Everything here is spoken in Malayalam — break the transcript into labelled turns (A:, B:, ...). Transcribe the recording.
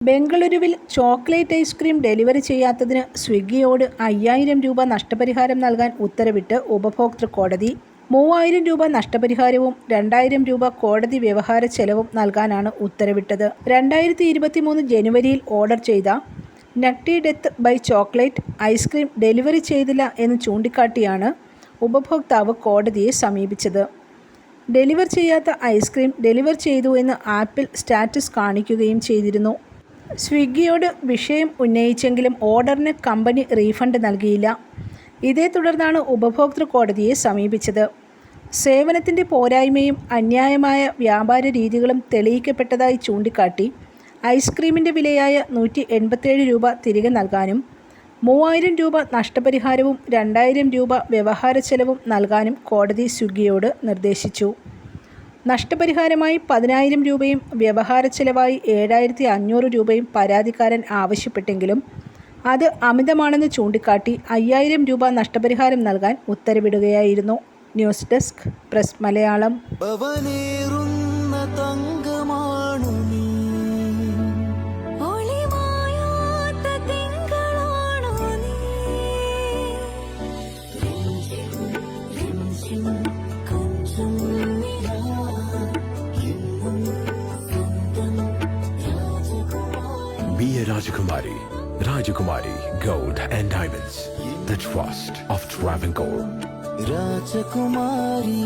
A: ബെംഗളൂരുവിൽ ചോക്ലേറ്റ് ഐസ്ക്രീം ഡെലിവറി ചെയ്യാത്തതിന് സ്വിഗ്ഗിയോട് 5000 രൂപ നഷ്ടപരിഹാരം നൽകാൻ ഉത്തരവിട്ട് ഉപഭോക്തൃ കോടതി. 3000 രൂപ നഷ്ടപരിഹാരവും 2000 രൂപ കോടതി വ്യവഹാര ചെലവും നൽകാനാണ് ഉത്തരവിട്ടത്. 2023 ജനുവരിയിൽ ഓർഡർ ചെയ്ത nutty death by chocolate ice cream delivery ചെയ്തില്ല എന്ന് ചൂണ്ടിക്കാട്ടിയാണ് ഉപഭോക്താവ് കോടതിയെ സമീപിച്ചത്. ഡെലിവർ ചെയ്യാത്ത ഐസ്ക്രീം ഡെലിവർ ചെയ്തു എന്ന് ആപ്പിൽ സ്റ്റാറ്റസ് കാണിക്കുകയും ചെയ്തിരുന്നു. സ്വിഗ്ഗിയോട് വിഷയം ഉന്നയിച്ചെങ്കിലും ഓർഡറിന് കമ്പനി റീഫണ്ട് നൽകിയില്ല. ഇതേ തുടർന്നാണ് ഉപഭോക്തൃ കോടതിയെ സമീപിച്ചത്. സേവനത്തിൻ്റെ പോരായ്മയും അന്യായമായ വ്യാപാര രീതികളും തെളിയിക്കപ്പെട്ടതായി ചൂണ്ടിക്കാട്ടി ഐസ്ക്രീമിൻ്റെ വിലയായ 187 രൂപ തിരികെ നൽകാനും 3000 രൂപ നഷ്ടപരിഹാരവും 2000 രൂപ വ്യവഹാര ചെലവും നൽകാനും കോടതി സ്വിഗ്ഗിയോട് നിർദ്ദേശിച്ചു. നഷ്ടപരിഹാരമായി 10000 രൂപയും വ്യവഹാര ചെലവായി 7500 രൂപയും പരാതിക്കാരൻ ആവശ്യപ്പെട്ടെങ്കിലും അത് അമിതമാണെന്ന് ചൂണ്ടിക്കാട്ടി 5000 രൂപ നഷ്ടപരിഹാരം നൽകാൻ ഉത്തരവിടുകയായിരുന്നു. News desk press Malayalam.
B: Be a Rajakumari. Rajakumari Gold and Diamonds. The trust of Travancore.
C: Rajakumari.